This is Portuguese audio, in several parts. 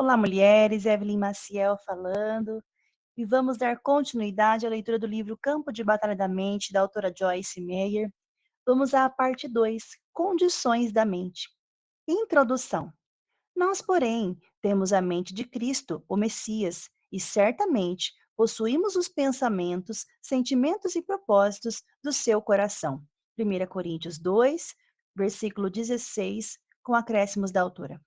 Olá, mulheres. Evelyn Maciel falando. E vamos dar continuidade à leitura do livro Campo de Batalha da Mente, da autora Joyce Meyer. Vamos à parte 2, Condições da Mente. Introdução. Nós, porém, temos a mente de Cristo, o Messias, e certamente possuímos os pensamentos, sentimentos e propósitos do seu coração. 1 Coríntios 2, versículo 16, com acréscimos da autora.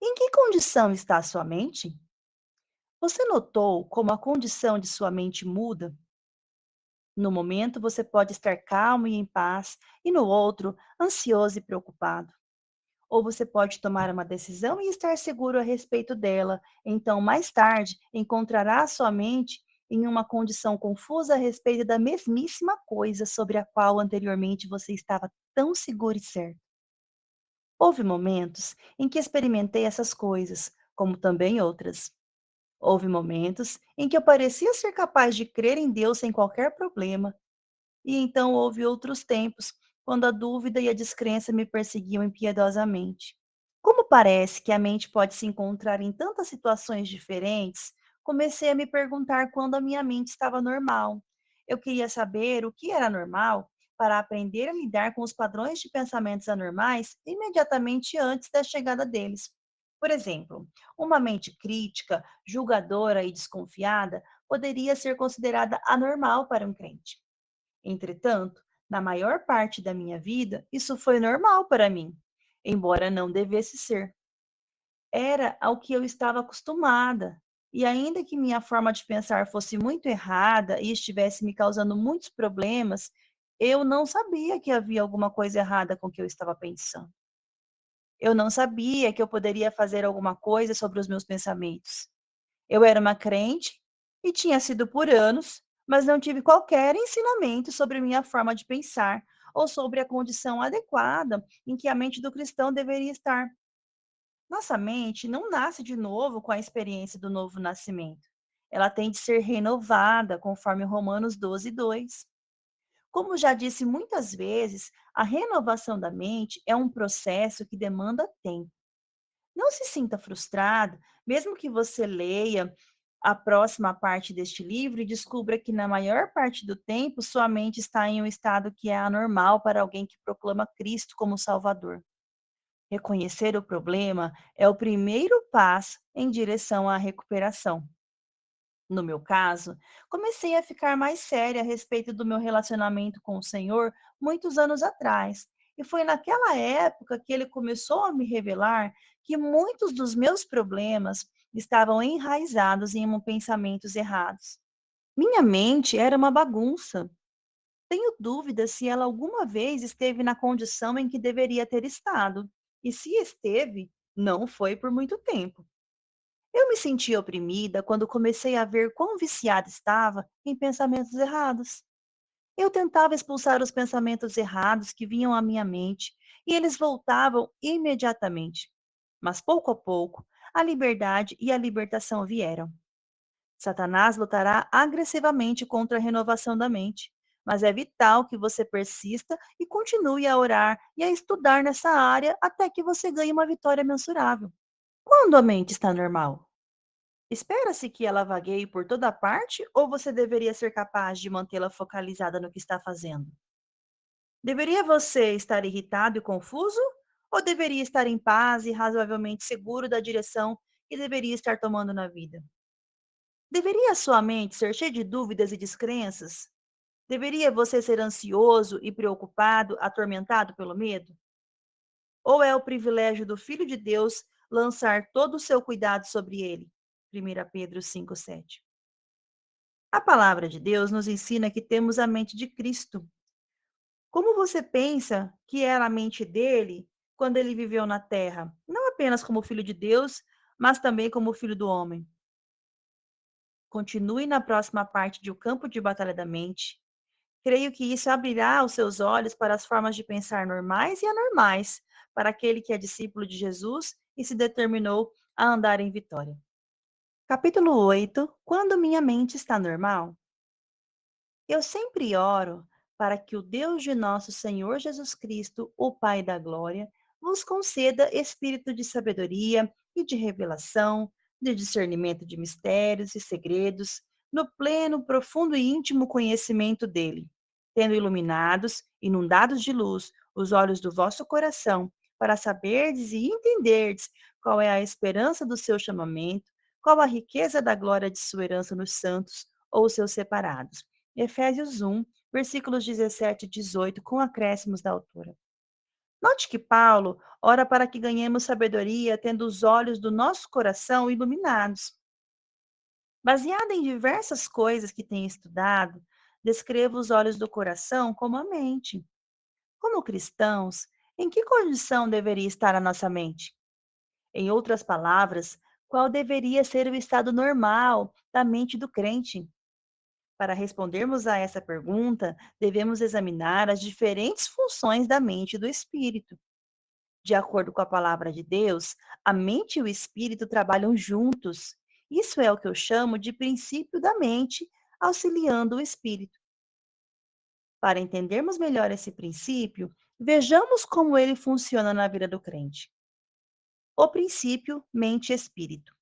Em que condição está a sua mente? Você notou como a condição de sua mente muda? No momento, você pode estar calmo e em paz, e no outro, ansioso e preocupado. Ou você pode tomar uma decisão e estar seguro a respeito dela. Então, mais tarde, encontrará a sua mente em uma condição confusa a respeito da mesmíssima coisa sobre a qual anteriormente você estava tão seguro e certo. Houve momentos em que experimentei essas coisas, como também outras. Houve momentos em que eu parecia ser capaz de crer em Deus sem qualquer problema, e então houve outros tempos quando a dúvida e a descrença me perseguiam impiedosamente. Como parece que a mente pode se encontrar em tantas situações diferentes, comecei a me perguntar quando a minha mente estava normal. Eu queria saber o que era normal para aprender a lidar com os padrões de pensamentos anormais imediatamente antes da chegada deles. Por exemplo, uma mente crítica, julgadora e desconfiada poderia ser considerada anormal para um crente. Entretanto, na maior parte da minha vida, isso foi normal para mim, embora não devesse ser. Era ao que eu estava acostumada. E ainda que minha forma de pensar fosse muito errada e estivesse me causando muitos problemas, eu não sabia que havia alguma coisa errada com o que eu estava pensando. Eu não sabia que eu poderia fazer alguma coisa sobre os meus pensamentos. Eu era uma crente e tinha sido por anos, mas não tive qualquer ensinamento sobre minha forma de pensar ou sobre a condição adequada em que a mente do cristão deveria estar. Nossa mente não nasce de novo com a experiência do novo nascimento. Ela tem de ser renovada, conforme Romanos 12, 2. Como já disse muitas vezes, a renovação da mente é um processo que demanda tempo. Não se sinta frustrado, mesmo que você leia a próxima parte deste livro e descubra que, na maior parte do tempo, sua mente está em um estado que é anormal para alguém que proclama Cristo como Salvador. Reconhecer o problema é o primeiro passo em direção à recuperação. No meu caso, comecei a ficar mais séria a respeito do meu relacionamento com o Senhor muitos anos atrás. E foi naquela época que ele começou a me revelar que muitos dos meus problemas estavam enraizados em pensamentos errados. Minha mente era uma bagunça. Tenho dúvida se ela alguma vez esteve na condição em que deveria ter estado. E se esteve, não foi por muito tempo. Eu me senti oprimida quando comecei a ver quão viciada estava em pensamentos errados. Eu tentava expulsar os pensamentos errados que vinham à minha mente e eles voltavam imediatamente. Mas pouco a pouco, a liberdade e a libertação vieram. Satanás lutará agressivamente contra a renovação da mente, mas é vital que você persista e continue a orar e a estudar nessa área até que você ganhe uma vitória mensurável. Quando a mente está normal? Espera-se que ela vagueie por toda parte ou você deveria ser capaz de mantê-la focalizada no que está fazendo? Deveria você estar irritado e confuso ou deveria estar em paz e razoavelmente seguro da direção que deveria estar tomando na vida? Deveria sua mente ser cheia de dúvidas e descrenças? Deveria você ser ansioso e preocupado, atormentado pelo medo? Ou é o privilégio do Filho de Deus lançar todo o seu cuidado sobre ele? 1 Pedro 5:7. A palavra de Deus nos ensina que temos a mente de Cristo. Como você pensa que era a mente dele quando ele viveu na terra? Não apenas como filho de Deus, mas também como filho do homem. Continue na próxima parte de O Campo de Batalha da Mente. Creio que isso abrirá os seus olhos para as formas de pensar normais e anormais, para aquele que é discípulo de Jesus e se determinou a andar em vitória. Capítulo 8. Quando minha mente está normal? Eu sempre oro para que o Deus de nosso Senhor Jesus Cristo, o Pai da Glória, vos conceda espírito de sabedoria e de revelação, de discernimento de mistérios e segredos, no pleno, profundo e íntimo conhecimento dele, tendo iluminados, inundados de luz, os olhos do vosso coração, para saberdes e entenderdes qual é a esperança do seu chamamento, qual a riqueza da glória de sua herança nos santos ou seus separados. Efésios 1, versículos 17 e 18, com acréscimos da autora. Note que Paulo ora para que ganhemos sabedoria, tendo os olhos do nosso coração iluminados. Baseado em diversas coisas que tenho estudado, descrevo os olhos do coração como a mente. Como cristãos, em que condição deveria estar a nossa mente? Em outras palavras, qual deveria ser o estado normal da mente do crente? Para respondermos a essa pergunta, devemos examinar as diferentes funções da mente e do espírito. De acordo com a palavra de Deus, a mente e o espírito trabalham juntos. Isso é o que eu chamo de princípio da mente, auxiliando o espírito. Para entendermos melhor esse princípio, vejamos como ele funciona na vida do crente. O princípio mente-espírito.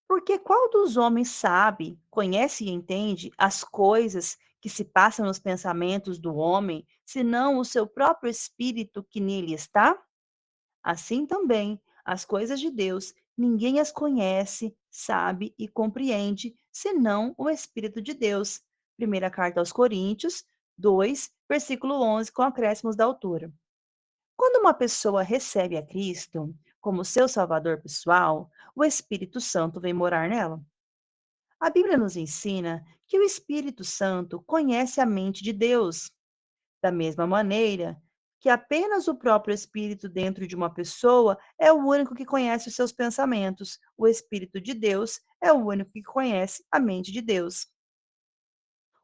Porque qual dos homens sabe, conhece e entende as coisas que se passam nos pensamentos do homem, senão o seu próprio espírito que nele está? Assim também, as coisas de Deus, ninguém as conhece, sabe e compreende, senão o Espírito de Deus. Primeira carta aos Coríntios 2, versículo 11, com acréscimos da autora. Quando uma pessoa recebe a Cristo como seu Salvador pessoal, o Espírito Santo vem morar nela. A Bíblia nos ensina que o Espírito Santo conhece a mente de Deus. Da mesma maneira que apenas o próprio Espírito dentro de uma pessoa é o único que conhece os seus pensamentos, o Espírito de Deus é o único que conhece a mente de Deus.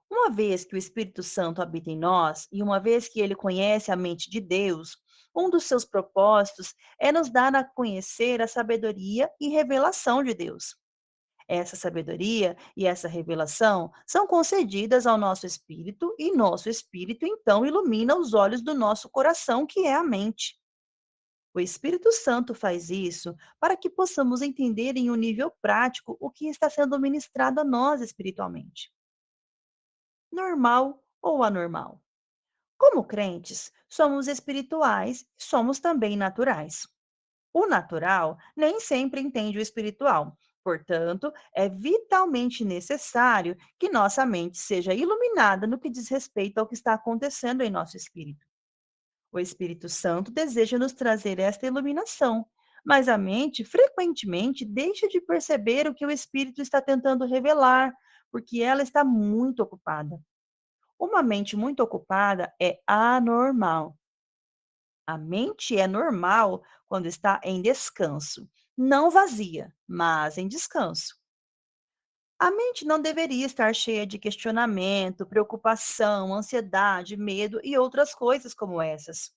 Uma vez que o Espírito Santo habita em nós e uma vez que ele conhece a mente de Deus, um dos seus propósitos é nos dar a conhecer a sabedoria e revelação de Deus. Essa sabedoria e essa revelação são concedidas ao nosso espírito e nosso espírito então ilumina os olhos do nosso coração, que é a mente. O Espírito Santo faz isso para que possamos entender em um nível prático o que está sendo ministrado a nós espiritualmente. Normal ou anormal? Como crentes, somos espirituais e somos também naturais. O natural nem sempre entende o espiritual. Portanto, é vitalmente necessário que nossa mente seja iluminada no que diz respeito ao que está acontecendo em nosso espírito. O Espírito Santo deseja nos trazer esta iluminação, mas a mente frequentemente deixa de perceber o que o Espírito está tentando revelar, porque ela está muito ocupada. Uma mente muito ocupada é anormal. A mente é normal quando está em descanso, não vazia, mas em descanso. A mente não deveria estar cheia de questionamento, preocupação, ansiedade, medo e outras coisas como essas.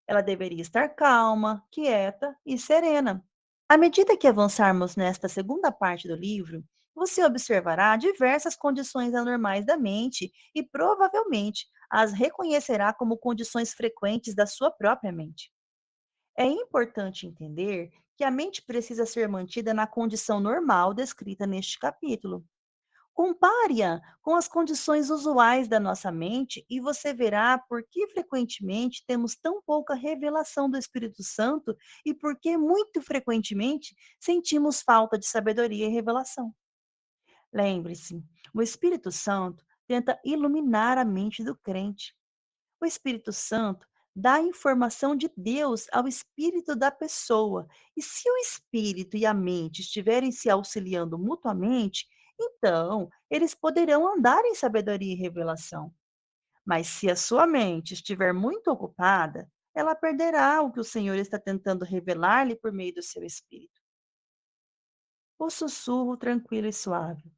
Ela deveria estar calma, quieta e serena. À medida que avançarmos nesta segunda parte do livro, você observará diversas condições anormais da mente e provavelmente as reconhecerá como condições frequentes da sua própria mente. É importante entender que a mente precisa ser mantida na condição normal descrita neste capítulo. Compare-a com as condições usuais da nossa mente e você verá por que frequentemente temos tão pouca revelação do Espírito Santo e por que muito frequentemente sentimos falta de sabedoria e revelação. Lembre-se, o Espírito Santo tenta iluminar a mente do crente. O Espírito Santo dá a informação de Deus ao espírito da pessoa. E se o espírito e a mente estiverem se auxiliando mutuamente, então eles poderão andar em sabedoria e revelação. Mas se a sua mente estiver muito ocupada, ela perderá o que o Senhor está tentando revelar-lhe por meio do seu espírito. O sussurro tranquilo e suave.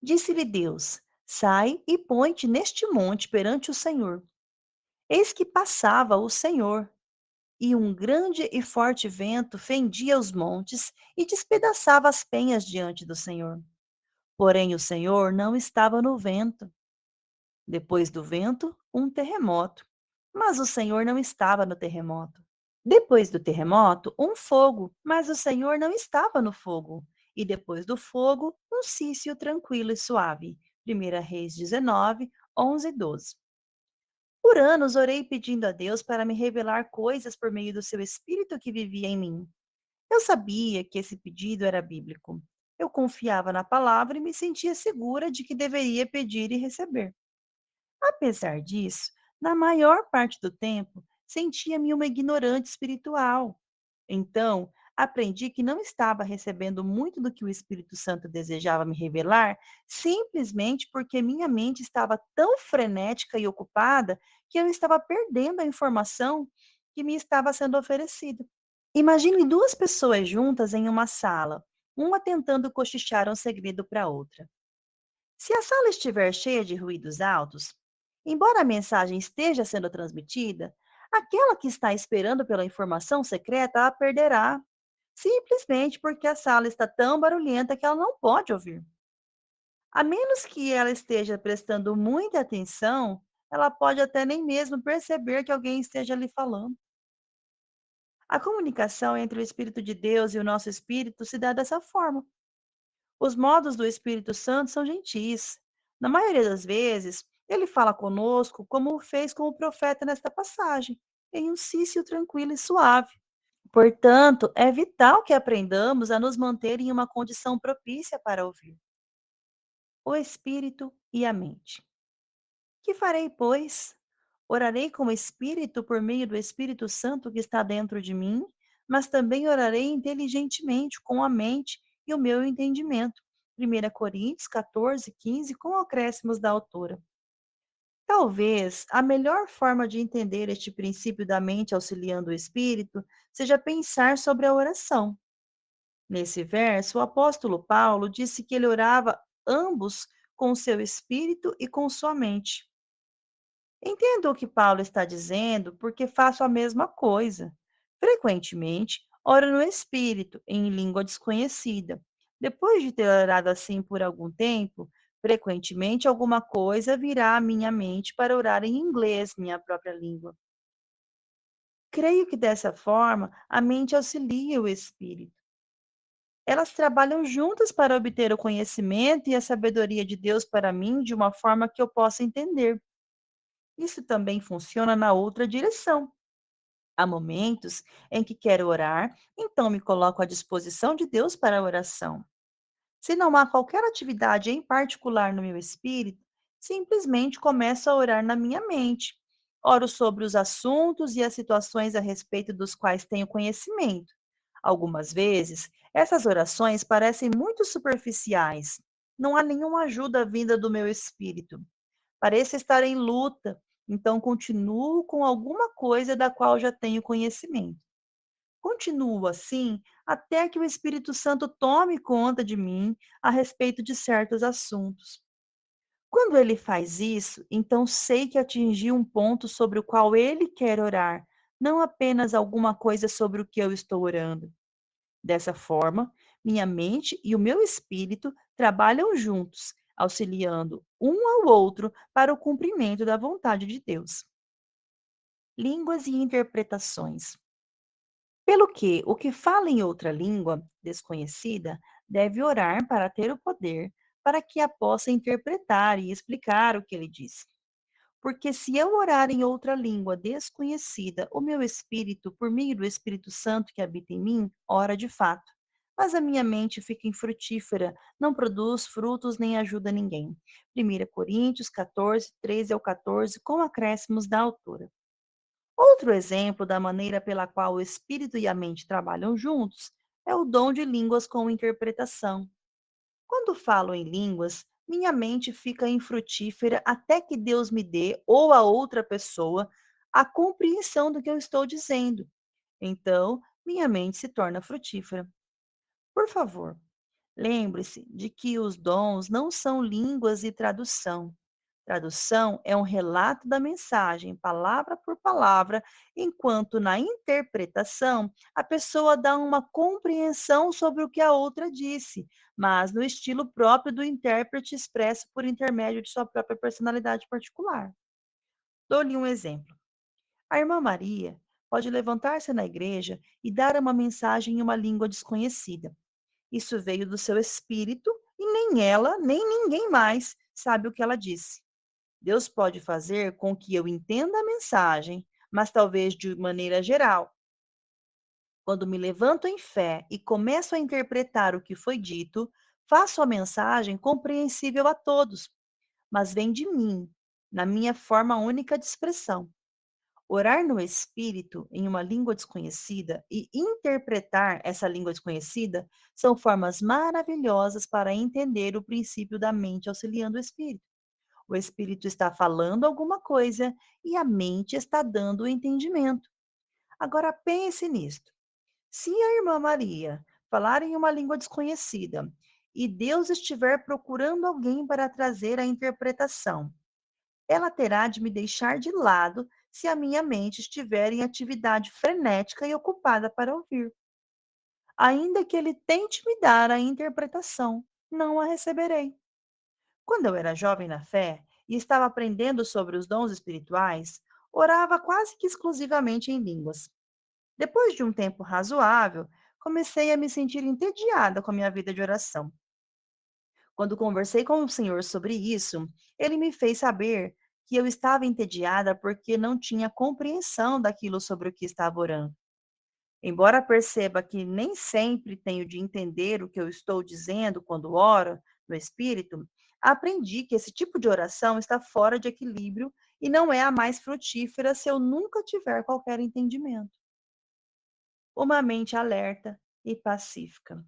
Disse-lhe Deus: Sai e põe-te neste monte perante o Senhor. Eis que passava o Senhor, e um grande e forte vento fendia os montes e despedaçava as penhas diante do Senhor. Porém, o Senhor não estava no vento. Depois do vento, um terremoto. Mas o Senhor não estava no terremoto. Depois do terremoto, um fogo, mas o Senhor não estava no fogo. E depois do fogo, um cício tranquilo e suave. 1 Reis 19, 11 e 12. Por anos orei pedindo a Deus para me revelar coisas por meio do seu Espírito que vivia em mim. Eu sabia que esse pedido era bíblico. Eu confiava na palavra e me sentia segura de que deveria pedir e receber. Apesar disso, na maior parte do tempo, sentia-me uma ignorante espiritual. Então, aprendi que não estava recebendo muito do que o Espírito Santo desejava me revelar, simplesmente porque minha mente estava tão frenética e ocupada que eu estava perdendo a informação que me estava sendo oferecida. Imagine duas pessoas juntas em uma sala, uma tentando cochichar um segredo para a outra. Se a sala estiver cheia de ruídos altos, embora a mensagem esteja sendo transmitida, aquela que está esperando pela informação secreta a perderá, simplesmente porque a sala está tão barulhenta que ela não pode ouvir. A menos que ela esteja prestando muita atenção, ela pode até nem mesmo perceber que alguém esteja ali falando. A comunicação entre o Espírito de Deus e o nosso espírito se dá dessa forma. Os modos do Espírito Santo são gentis. Na maioria das vezes, ele fala conosco como o fez com o profeta nesta passagem, em um sício tranquilo e suave. Portanto, é vital que aprendamos a nos manter em uma condição propícia para ouvir o Espírito e a mente. Que farei, pois? Orarei com o Espírito por meio do Espírito Santo que está dentro de mim, mas também orarei inteligentemente com a mente e o meu entendimento. 1 Coríntios 14, 15, com acréscimos da autora. Talvez a melhor forma de entender este princípio da mente auxiliando o espírito seja pensar sobre a oração. Nesse verso, o apóstolo Paulo disse que ele orava ambos com o seu espírito e com sua mente. Entendo o que Paulo está dizendo, porque faço a mesma coisa. Frequentemente, oro no espírito, em língua desconhecida. Depois de ter orado assim por algum tempo, frequentemente alguma coisa virá à minha mente para orar em inglês, minha própria língua. Creio que dessa forma a mente auxilia o espírito. Elas trabalham juntas para obter o conhecimento e a sabedoria de Deus para mim de uma forma que eu possa entender. Isso também funciona na outra direção. Há momentos em que quero orar, então me coloco à disposição de Deus para a oração. Se não há qualquer atividade em particular no meu espírito, simplesmente começo a orar na minha mente. Oro sobre os assuntos e as situações a respeito dos quais tenho conhecimento. Algumas vezes, essas orações parecem muito superficiais. Não há nenhuma ajuda vinda do meu espírito. Pareço estar em luta, então continuo com alguma coisa da qual já tenho conhecimento. Continuo assim até que o Espírito Santo tome conta de mim a respeito de certos assuntos. Quando ele faz isso, então sei que atingi um ponto sobre o qual ele quer orar, não apenas alguma coisa sobre o que eu estou orando. Dessa forma, minha mente e o meu espírito trabalham juntos, auxiliando um ao outro para o cumprimento da vontade de Deus. Línguas e interpretações. Pelo que o que fala em outra língua desconhecida deve orar para ter o poder para que a possa interpretar e explicar o que ele diz. Porque se eu orar em outra língua desconhecida, o meu espírito, por meio do Espírito Santo que habita em mim, ora de fato. Mas a minha mente fica infrutífera, não produz frutos nem ajuda ninguém. 1 Coríntios 14, 13 ao 14, com acréscimos da autora. Outro exemplo da maneira pela qual o espírito e a mente trabalham juntos é o dom de línguas com interpretação. Quando falo em línguas, minha mente fica infrutífera até que Deus me dê, ou a outra pessoa, a compreensão do que eu estou dizendo. Então, minha mente se torna frutífera. Por favor, lembre-se de que os dons não são línguas e tradução. Tradução é um relato da mensagem, palavra por palavra, enquanto na interpretação a pessoa dá uma compreensão sobre o que a outra disse, mas no estilo próprio do intérprete expresso por intermédio de sua própria personalidade particular. Dou-lhe um exemplo. A irmã Maria pode levantar-se na igreja e dar uma mensagem em uma língua desconhecida. Isso veio do seu espírito e nem ela, nem ninguém mais sabe o que ela disse. Deus pode fazer com que eu entenda a mensagem, mas talvez de maneira geral. Quando me levanto em fé e começo a interpretar o que foi dito, faço a mensagem compreensível a todos, mas vem de mim, na minha forma única de expressão. Orar no Espírito em uma língua desconhecida e interpretar essa língua desconhecida são formas maravilhosas para entender o princípio da mente auxiliando o Espírito. O Espírito está falando alguma coisa e a mente está dando o entendimento. Agora pense nisto. Se a irmã Maria falar em uma língua desconhecida e Deus estiver procurando alguém para trazer a interpretação, ela terá de me deixar de lado se a minha mente estiver em atividade frenética e ocupada para ouvir. Ainda que ele tente me dar a interpretação, não a receberei. Quando eu era jovem na fé e estava aprendendo sobre os dons espirituais, orava quase que exclusivamente em línguas. Depois de um tempo razoável, comecei a me sentir entediada com a minha vida de oração. Quando conversei com o Senhor sobre isso, ele me fez saber que eu estava entediada porque não tinha compreensão daquilo sobre o que estava orando. Embora perceba que nem sempre tenho de entender o que eu estou dizendo quando oro no Espírito, aprendi que esse tipo de oração está fora de equilíbrio e não é a mais frutífera se eu nunca tiver qualquer entendimento. Uma mente alerta e pacífica.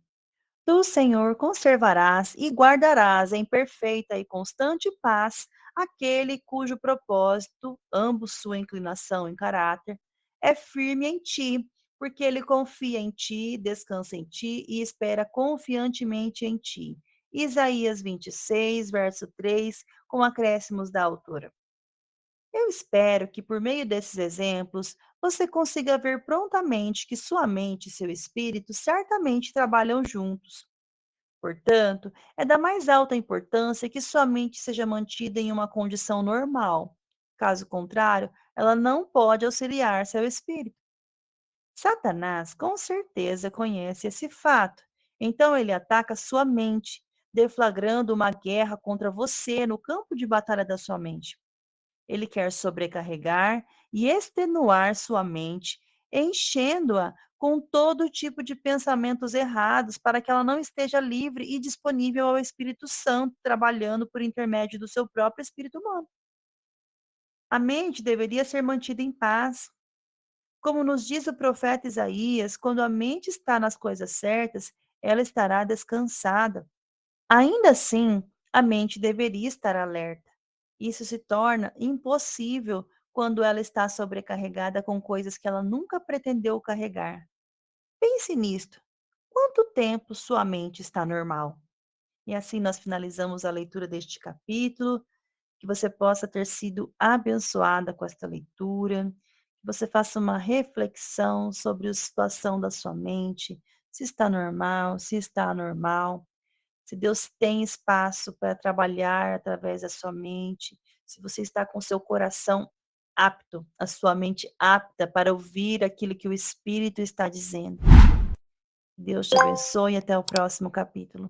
Tu, Senhor, conservarás e guardarás em perfeita e constante paz aquele cujo propósito, ambos sua inclinação em caráter, é firme em ti, porque ele confia em ti, descansa em ti e espera confiantemente em ti. Isaías 26, verso 3, com acréscimos da autora. Eu espero que, por meio desses exemplos, você consiga ver prontamente que sua mente e seu espírito certamente trabalham juntos. Portanto, é da mais alta importância que sua mente seja mantida em uma condição normal. Caso contrário, ela não pode auxiliar seu espírito. Satanás com certeza conhece esse fato. Então ele ataca sua mente, deflagrando uma guerra contra você no campo de batalha da sua mente. Ele quer sobrecarregar e extenuar sua mente, enchendo-a com todo tipo de pensamentos errados, para que ela não esteja livre e disponível ao Espírito Santo, trabalhando por intermédio do seu próprio espírito humano. A mente deveria ser mantida em paz. Como nos diz o profeta Isaías, quando a mente está nas coisas certas, ela estará descansada. Ainda assim, a mente deveria estar alerta. Isso se torna impossível quando ela está sobrecarregada com coisas que ela nunca pretendeu carregar. Pense nisto. Quanto tempo sua mente está normal? E assim nós finalizamos a leitura deste capítulo. Que você possa ter sido abençoada com esta leitura, que você faça uma reflexão sobre a situação da sua mente, se está normal, se está anormal. Se Deus tem espaço para trabalhar através da sua mente, se você está com seu coração apto, a sua mente apta para ouvir aquilo que o Espírito está dizendo. Deus te abençoe e até o próximo capítulo.